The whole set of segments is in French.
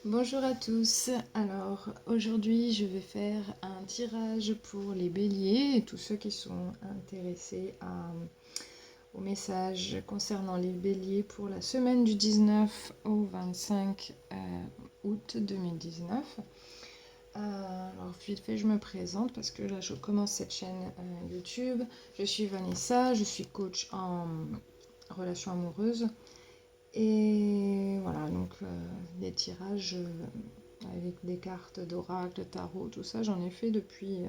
Bonjour à tous. Alors aujourd'hui je vais faire un tirage pour les béliers et tous ceux qui sont intéressés au message concernant les béliers pour la semaine du 19 au 25 août 2019. Alors vite fait je me présente parce que là je commence cette chaîne YouTube. Je suis Vanessa, je suis coach en relations amoureuses. Et voilà, donc des tirages avec des cartes d'oracle, tarot, tout ça, j'en ai fait depuis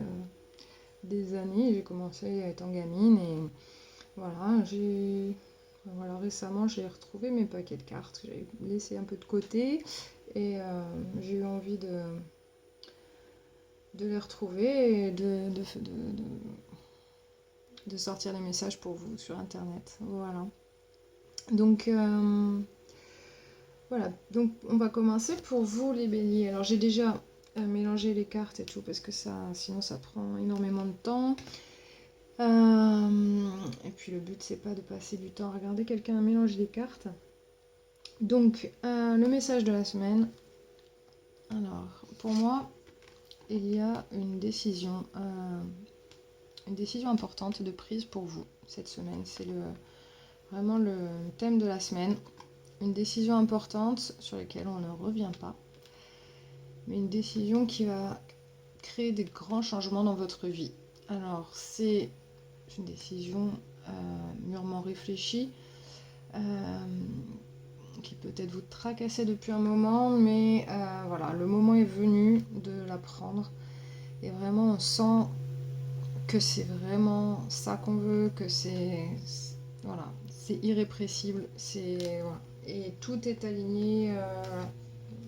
des années. J'ai commencé étant gamine et voilà, voilà, récemment j'ai retrouvé mes paquets de cartes que j'avais laissé un peu de côté et j'ai eu envie de les retrouver et de sortir les messages pour vous sur internet. Voilà. Donc voilà, donc on va commencer pour vous les béliers. Alors j'ai déjà mélangé les cartes et tout parce que sinon ça prend énormément de temps. Et puis le but c'est pas de passer du temps à regarder quelqu'un mélanger les cartes. Donc le message de la semaine. Alors pour moi il y a une décision importante de prise pour vous cette semaine. C'est vraiment le thème de la semaine. Une décision importante sur laquelle on ne revient pas. Mais une décision qui va créer des grands changements dans votre vie. Alors, c'est une décision mûrement réfléchie, qui peut-être vous tracassait depuis un moment, mais voilà, le moment est venu de la prendre. Et vraiment, on sent que c'est vraiment ça qu'on veut, que voilà, c'est irrépressible, voilà. Et tout est aligné.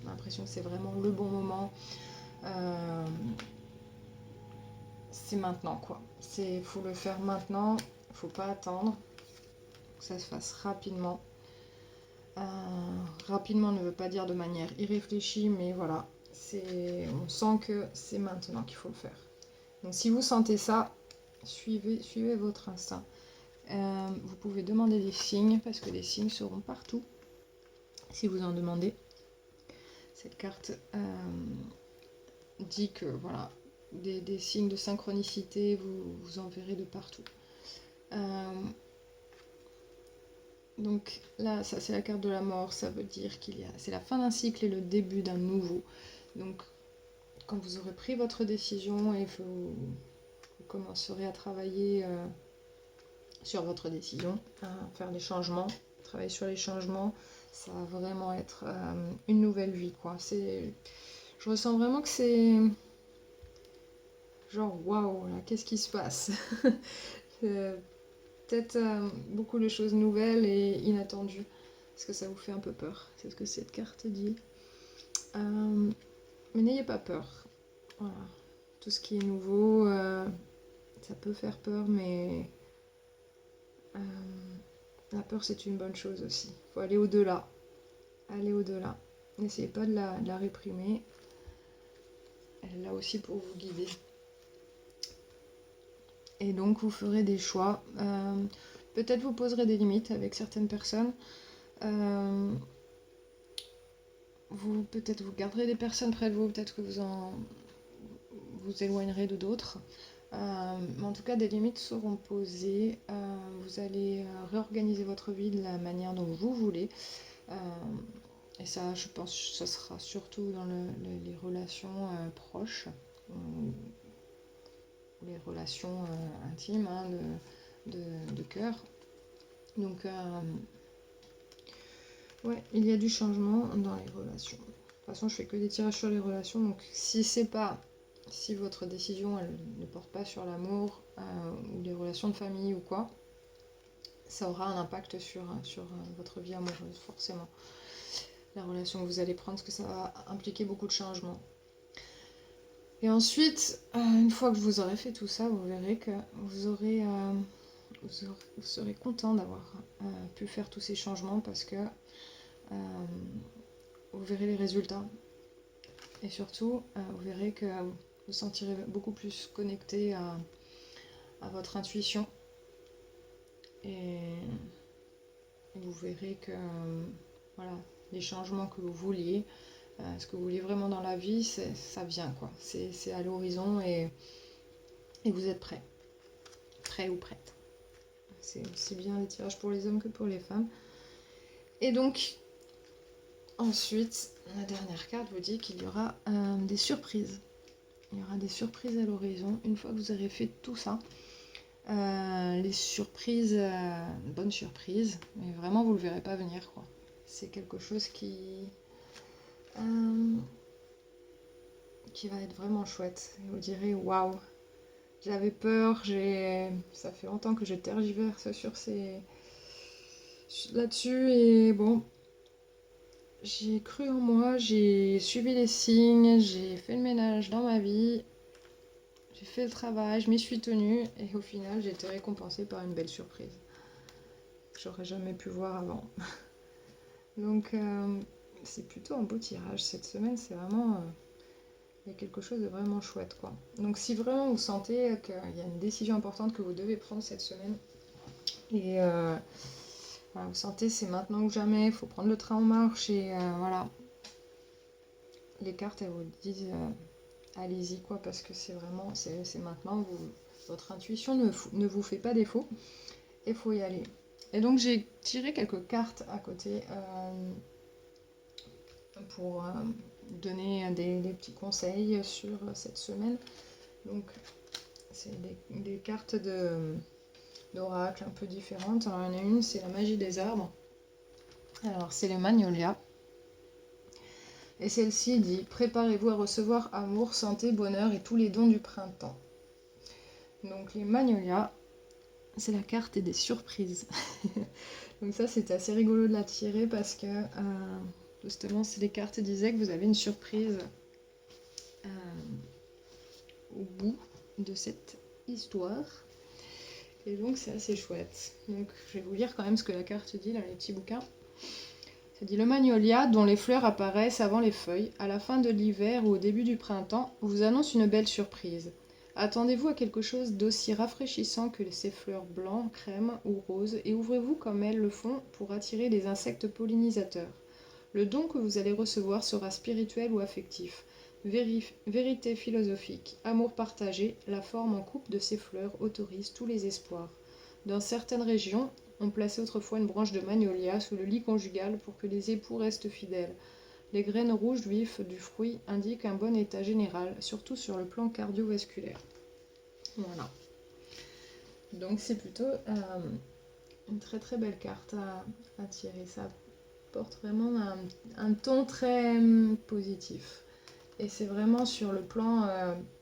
J'ai l'impression que c'est vraiment le bon moment. C'est maintenant quoi. Faut le faire maintenant, faut pas attendre que ça se fasse rapidement. Rapidement ne veut pas dire de manière irréfléchie, mais voilà, on sent que c'est maintenant qu'il faut le faire. Donc si vous sentez ça, suivez votre instinct. Vous pouvez demander des signes parce que les signes seront partout si vous en demandez. Cette carte dit que voilà, des signes de synchronicité, vous en verrez de partout. Donc là, ça c'est la carte de la mort, ça veut dire c'est la fin d'un cycle et le début d'un nouveau. Donc quand vous aurez pris votre décision et vous commencerez à travailler sur votre décision, à faire des changements, travailler sur les changements, ça va vraiment être une nouvelle vie quoi. Je ressens vraiment que c'est genre waouh, qu'est-ce qui se passe? Peut-être beaucoup de choses nouvelles et inattendues. Est-ce que ça vous fait un peu peur? C'est ce que cette carte dit. Mais n'ayez pas peur. Voilà. Tout ce qui est nouveau, ça peut faire peur, mais la peur c'est une bonne chose aussi. Il faut aller au-delà. Aller au-delà. N'essayez pas de la réprimer. Elle est là aussi pour vous guider. Et donc vous ferez des choix. Peut-être vous poserez des limites avec certaines personnes. Peut-être vous garderez des personnes près de vous, peut-être que vous éloignerez de d'autres. Mais en tout cas, des limites seront posées. Vous allez réorganiser votre vie de la manière dont vous voulez. Et ça, je pense que ça sera surtout dans les relations proches, ou les relations intimes, hein, de cœur. Donc, ouais, il y a du changement dans les relations. De toute façon, je fais que des tirages sur les relations, donc si votre décision elle ne porte pas sur l'amour ou les relations de famille ou quoi, ça aura un impact sur votre vie amoureuse, forcément. La relation que vous allez prendre, parce que ça va impliquer beaucoup de changements. Et ensuite, une fois que vous aurez fait tout ça, vous verrez que vous serez content d'avoir pu faire tous ces changements parce que vous verrez les résultats. Et surtout, vous verrez que vous vous sentirez beaucoup plus connecté à votre intuition. Et vous verrez que voilà, les changements que vous vouliez ce que vous voulez vraiment dans la vie, ça vient quoi. C'est à l'horizon et vous êtes prêt ou prête. C'est aussi bien les tirages pour les hommes que pour les femmes. Et donc, ensuite, la dernière carte vous dit qu'il y aura des surprises. Il y aura des surprises à l'horizon. Une fois que vous aurez fait tout ça, les surprises, bonnes surprises, mais vraiment vous ne le verrez pas venir, quoi. C'est quelque chose qui va être vraiment chouette. Et vous direz, waouh, j'avais peur, ça fait longtemps que je tergiverse là-dessus, et bon, j'ai cru en moi, j'ai suivi les signes, j'ai fait le ménage dans ma vie, j'ai fait le travail, je m'y suis tenue, et au final, j'ai été récompensée par une belle surprise que j'aurais jamais pu voir avant. Donc, c'est plutôt un beau tirage cette semaine, c'est vraiment... il y a quelque chose de vraiment chouette, quoi. Donc, si vraiment vous sentez qu'il y a une décision importante que vous devez prendre cette semaine, et voilà, vous sentez c'est maintenant ou jamais, il faut prendre le train en marche, et voilà. Les cartes, elles vous disent allez-y, quoi, parce que c'est vraiment, c'est maintenant, votre intuition ne vous fait pas défaut, et il faut y aller. Et donc, j'ai tiré quelques cartes à côté pour donner des petits conseils sur cette semaine. Donc, c'est des cartes d'oracle un peu différentes. Alors, il y en a une, c'est la magie des arbres. Alors, c'est les magnolias. Et celle-ci dit « Préparez-vous à recevoir amour, santé, bonheur et tous les dons du printemps ». Donc, les magnolias, c'est la carte des surprises. Donc ça, c'était assez rigolo de la tirer parce que, justement, les cartes disaient que vous avez une surprise au bout de cette histoire. Et donc, c'est assez chouette. Donc, je vais vous lire quand même ce que la carte dit dans les petits bouquins. Ça dit « Le magnolia, dont les fleurs apparaissent avant les feuilles, à la fin de l'hiver ou au début du printemps, vous annonce une belle surprise. Attendez-vous à quelque chose d'aussi rafraîchissant que ces fleurs blancs, crème ou roses, et ouvrez-vous comme elles le font pour attirer des insectes pollinisateurs. Le don que vous allez recevoir sera spirituel ou affectif. Vérité philosophique, amour partagé, la forme en coupe de ces fleurs autorise tous les espoirs. Dans certaines régions, on plaçait autrefois une branche de magnolia sous le lit conjugal pour que les époux restent fidèles. Les graines rouges vives du fruit indiquent un bon état général, surtout sur le plan cardiovasculaire. Voilà. Donc c'est plutôt une très très belle carte à tirer. Ça porte vraiment un ton très positif. Et c'est vraiment sur le plan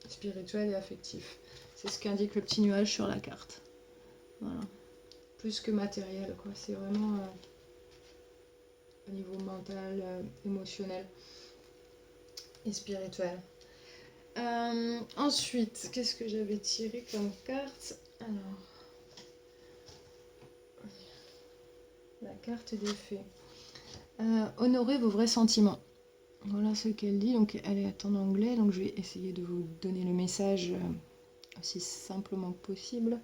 spirituel et affectif. C'est ce qu'indique le petit nuage sur la carte. Voilà. Plus que matériel, quoi. C'est vraiment au niveau mental, émotionnel et spirituel. Ensuite, qu'est-ce que j'avais tiré comme carte? Alors, la carte des fées. Honorez vos vrais sentiments. Voilà ce qu'elle dit. Donc, elle est en anglais, donc je vais essayer de vous donner le message aussi simplement que possible.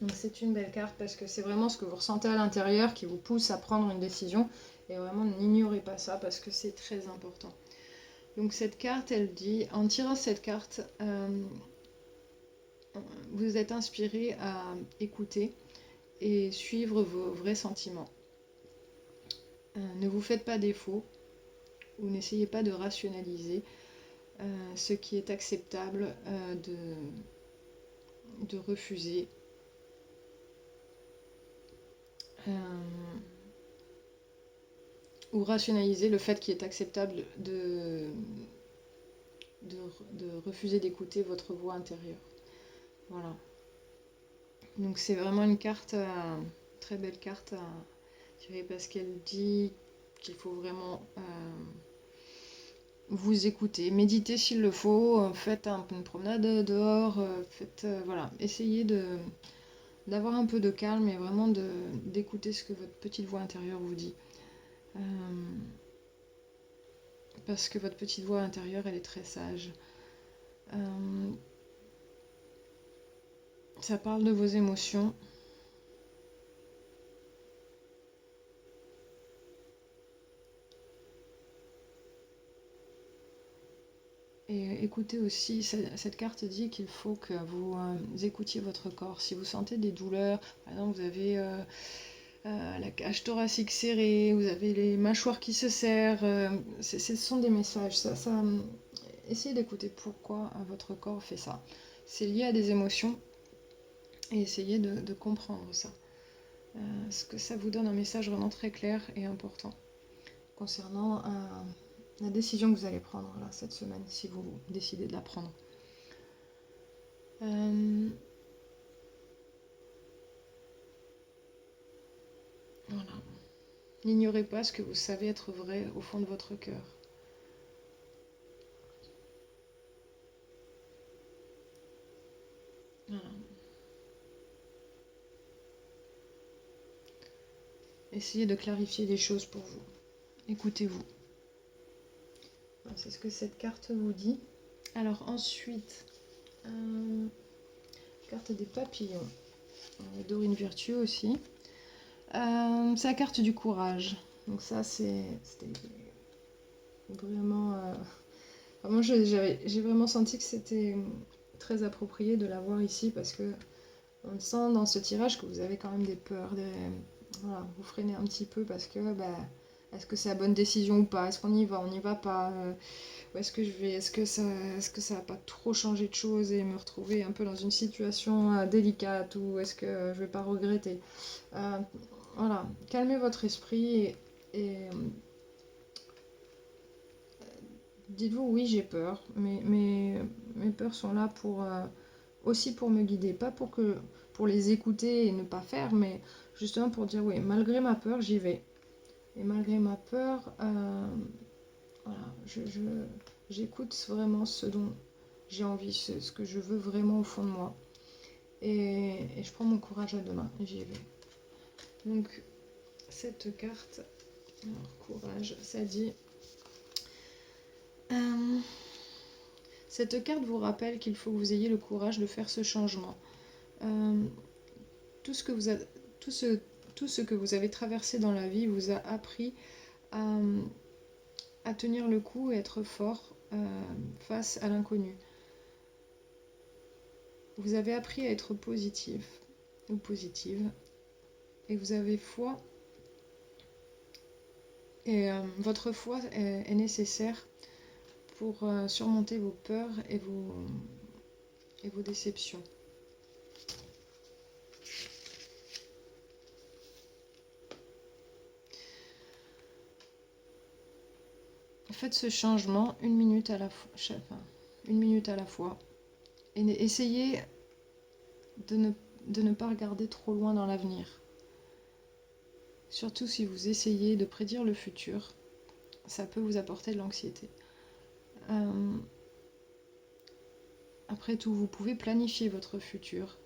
Donc, c'est une belle carte parce que c'est vraiment ce que vous ressentez à l'intérieur qui vous pousse à prendre une décision. Et vraiment, n'ignorez pas ça parce que c'est très important. Donc, cette carte, elle dit, en tirant cette carte, vous êtes inspiré à écouter et suivre vos vrais sentiments. Ne vous faites pas défaut ou n'essayez pas de rationaliser ce qui est acceptable de refuser. Ou rationaliser le fait qu'il est acceptable de refuser d'écouter votre voix intérieure. Voilà. Donc c'est vraiment une carte, très belle carte à tirer parce qu'elle dit qu'il faut vraiment vous écouter, méditer s'il le faut, faites une promenade dehors, voilà, essayez d'avoir un peu de calme et vraiment d'écouter ce que votre petite voix intérieure vous dit. Parce que votre petite voix intérieure, elle est très sage. Ça parle de vos émotions. Et écoutez aussi, cette carte dit qu'il faut que vous écoutiez votre corps. Si vous sentez des douleurs, par exemple vous avez la cage thoracique serrée, vous avez les mâchoires qui se serrent, ce sont des messages. Essayez d'écouter pourquoi votre corps fait ça. C'est lié à des émotions et essayez de comprendre ça. Ce que ça vous donne un message vraiment très clair et important concernant la décision que vous allez prendre là, cette semaine, si vous décidez de la prendre. Voilà. N'ignorez pas ce que vous savez être vrai au fond de votre cœur. Voilà. Essayez de clarifier les choses pour vous. Écoutez-vous. C'est ce que cette carte vous dit. Alors ensuite, carte des papillons. Dorine Virtue aussi. C'est la carte du courage. Donc ça, c'était vraiment... moi, j'ai vraiment senti que c'était très approprié de l'avoir ici parce que on sent dans ce tirage que vous avez quand même des peurs. Voilà, vous freinez un petit peu parce que... est-ce que c'est la bonne décision ou pas? Est-ce qu'on y va? On n'y va pas? Où est-ce que je vais? Est-ce que ça va pas trop changer de choses et me retrouver un peu dans une situation délicate? Ou est-ce que je vais pas regretter? Voilà, calmez votre esprit et dites-vous oui, j'ai peur, mais mes peurs sont là aussi pour me guider, pas pour les écouter et ne pas faire, mais justement pour dire oui, malgré ma peur, j'y vais. Et malgré ma peur, voilà, j'écoute vraiment ce dont j'ai envie, ce que je veux vraiment au fond de moi. Et je prends mon courage à deux mains et j'y vais. Donc, cette carte, alors, courage, ça dit... cette carte vous rappelle qu'il faut que vous ayez le courage de faire ce changement. Tout ce que vous avez traversé dans la vie vous a appris à tenir le coup et être fort face à l'inconnu. Vous avez appris à être positif ou positive et vous avez foi. Et votre foi est nécessaire pour surmonter vos peurs et vos déceptions. Faites ce changement une minute à la fois. Et essayez de ne pas regarder trop loin dans l'avenir. Surtout si vous essayez de prédire le futur, ça peut vous apporter de l'anxiété. Après tout, vous pouvez planifier votre futur,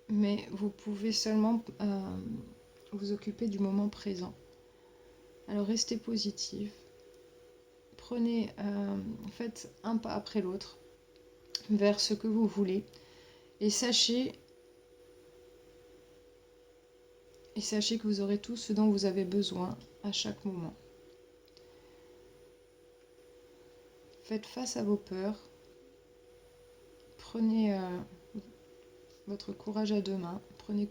mais vous pouvez seulement vous occuper du moment présent. Alors restez positif, faites un pas après l'autre vers ce que vous voulez et sachez que vous aurez tout ce dont vous avez besoin à chaque moment. Faites face à vos peurs, prenez votre courage à deux mains, prenez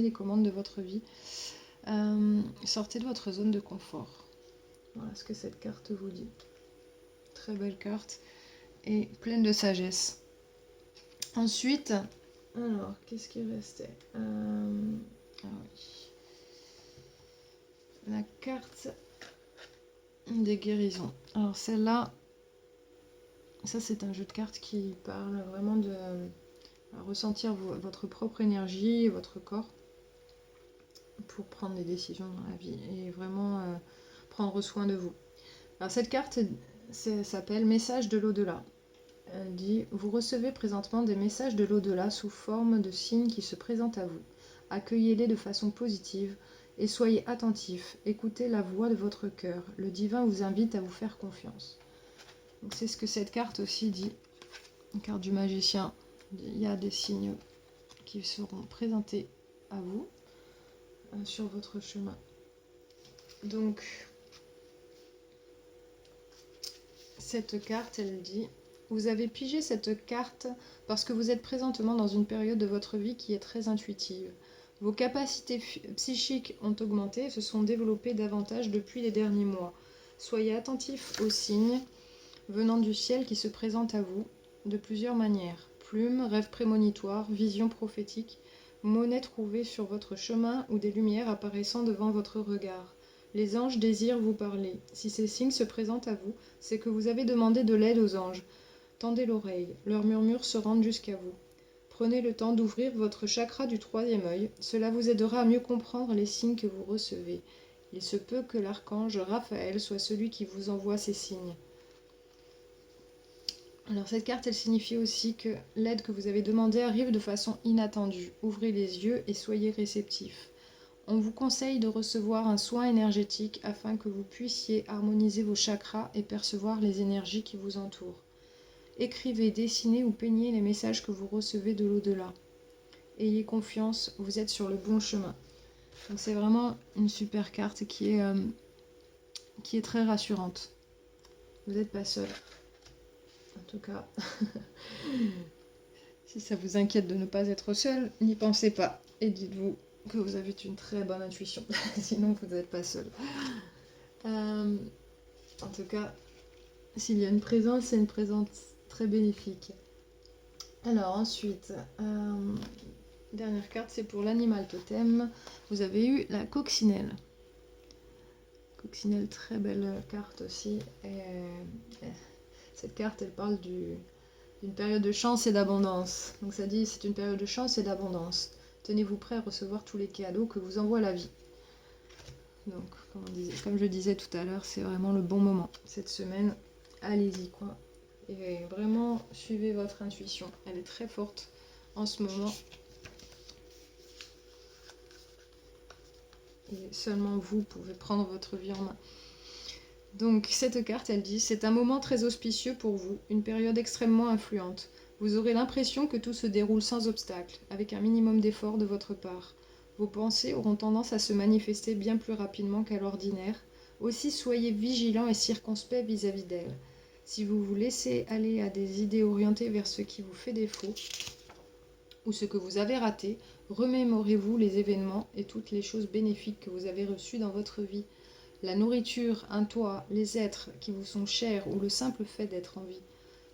les commandes de votre vie, sortez de votre zone de confort. Voilà ce que cette carte vous dit. Très belle carte et pleine de sagesse. Ensuite, alors, qu'est-ce qui restait? Oui. La carte des guérisons. Alors celle-là, ça c'est un jeu de cartes qui parle vraiment de ressentir votre propre énergie, votre corps pour prendre des décisions dans la vie et vraiment prendre soin de vous. Alors cette carte s'appelle Message de l'au-delà. Elle dit: vous recevez présentement des messages de l'au-delà sous forme de signes qui se présentent à vous. Accueillez-les de façon positive et soyez attentifs. Écoutez la voix de votre cœur. Le divin vous invite à vous faire confiance. Donc c'est ce que cette carte aussi dit. Une carte du magicien. Il y a des signes qui seront présentés à vous sur votre chemin. Donc cette carte, elle dit: vous avez pigé cette carte parce que vous êtes présentement dans une période de votre vie qui est très intuitive. Vos capacités psychiques ont augmenté et se sont développées davantage depuis les derniers mois. Soyez attentifs aux signes venant du ciel qui se présentent à vous de plusieurs manières. Plumes, rêves prémonitoires, visions prophétiques, monnaie trouvée sur votre chemin ou des lumières apparaissant devant votre regard. Les anges désirent vous parler. Si ces signes se présentent à vous, c'est que vous avez demandé de l'aide aux anges. Tendez l'oreille, leurs murmures se rendent jusqu'à vous. Prenez le temps d'ouvrir votre chakra du troisième œil, cela vous aidera à mieux comprendre les signes que vous recevez. Il se peut que l'archange Raphaël soit celui qui vous envoie ces signes. Alors cette carte, elle signifie aussi que l'aide que vous avez demandée arrive de façon inattendue. Ouvrez les yeux et soyez réceptifs. On vous conseille de recevoir un soin énergétique afin que vous puissiez harmoniser vos chakras et percevoir les énergies qui vous entourent. Écrivez, dessinez ou peignez les messages que vous recevez de l'au-delà. Ayez confiance, vous êtes sur le bon chemin. Donc c'est vraiment une super carte qui est très rassurante. Vous n'êtes pas seul. En tout cas, si ça vous inquiète de ne pas être seul, n'y pensez pas. Et dites-vous que vous avez une très bonne intuition. Sinon, vous n'êtes pas seul. En tout cas, s'il y a une présence, c'est une présence très bénéfique. Alors ensuite, dernière carte, c'est pour l'animal totem. Vous avez eu la coccinelle. Coccinelle, très belle carte aussi. Cette carte, elle parle d'une période de chance et d'abondance. Donc ça dit, c'est une période de chance et d'abondance. Tenez-vous prêt à recevoir tous les cadeaux que vous envoie la vie. Donc, comme je disais tout à l'heure, c'est vraiment le bon moment. Cette semaine, allez-y, quoi. Et vraiment, suivez votre intuition. Elle est très forte en ce moment. Et seulement vous pouvez prendre votre vie en main. Donc cette carte, elle dit: c'est un moment très auspicieux pour vous, une période extrêmement influente. Vous aurez l'impression que tout se déroule sans obstacle, avec un minimum d'effort de votre part. Vos pensées auront tendance à se manifester bien plus rapidement qu'à l'ordinaire. Aussi soyez vigilants et circonspects vis-à-vis d'elles. Si vous vous laissez aller à des idées orientées vers ce qui vous fait défaut, ou ce que vous avez raté, remémorez-vous les événements et toutes les choses bénéfiques que vous avez reçues dans votre vie. La nourriture, un toit, les êtres qui vous sont chers ou le simple fait d'être en vie.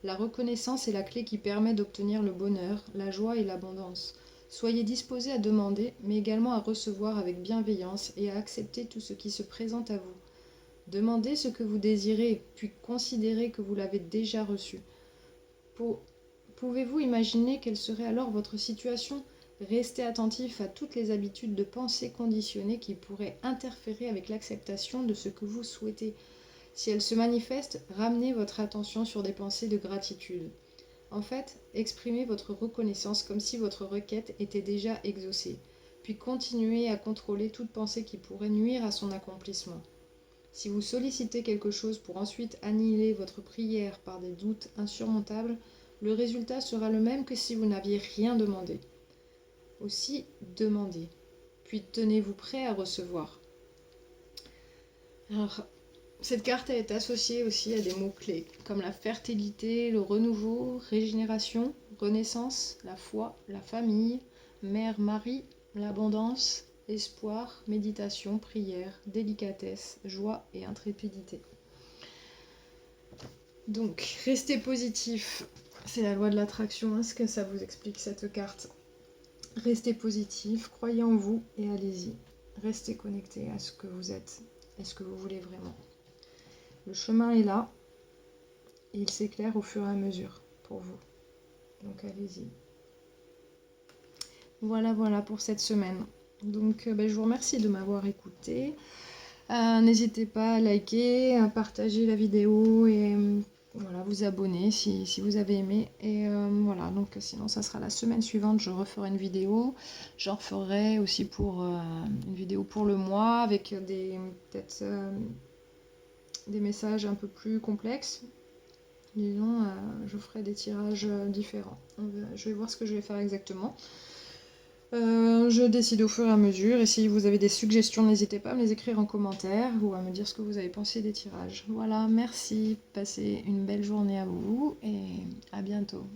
La reconnaissance est la clé qui permet d'obtenir le bonheur, la joie et l'abondance. Soyez disposés à demander, mais également à recevoir avec bienveillance et à accepter tout ce qui se présente à vous. Demandez ce que vous désirez, puis considérez que vous l'avez déjà reçu. Pouvez-vous imaginer quelle serait alors votre situation ? Restez attentif à toutes les habitudes de pensée conditionnées qui pourraient interférer avec l'acceptation de ce que vous souhaitez. Si elles se manifestent, ramenez votre attention sur des pensées de gratitude. En fait, exprimez votre reconnaissance comme si votre requête était déjà exaucée, puis continuez à contrôler toute pensée qui pourrait nuire à son accomplissement. Si vous sollicitez quelque chose pour ensuite annihiler votre prière par des doutes insurmontables, le résultat sera le même que si vous n'aviez rien demandé. Aussi, demandez, puis tenez-vous prêt à recevoir. Alors, cette carte est associée aussi à des mots-clés, comme la fertilité, le renouveau, régénération, renaissance, la foi, la famille, mère Marie, l'abondance, espoir, méditation, prière, délicatesse, joie et intrépidité. Donc, restez positif. C'est la loi de l'attraction, ce que ça vous explique cette carte. Restez positif, croyez en vous et allez-y. Restez connecté à ce que vous êtes et ce que vous voulez vraiment. Le chemin est là et il s'éclaire au fur et à mesure pour vous. Donc allez-y. Voilà pour cette semaine. Donc je vous remercie de m'avoir écouté. N'hésitez pas à liker, à partager la vidéo et voilà, vous abonner si vous avez aimé. Et voilà, donc sinon ça sera la semaine suivante, je referai une vidéo. J'en referai aussi pour une vidéo pour le mois avec peut-être des messages un peu plus complexes. Disons, je ferai des tirages différents. Je vais voir ce que je vais faire exactement. Je décide au fur et à mesure et si vous avez des suggestions, n'hésitez pas à me les écrire en commentaire ou à me dire ce que vous avez pensé des tirages. Voilà, merci, passez une belle journée à vous et à bientôt.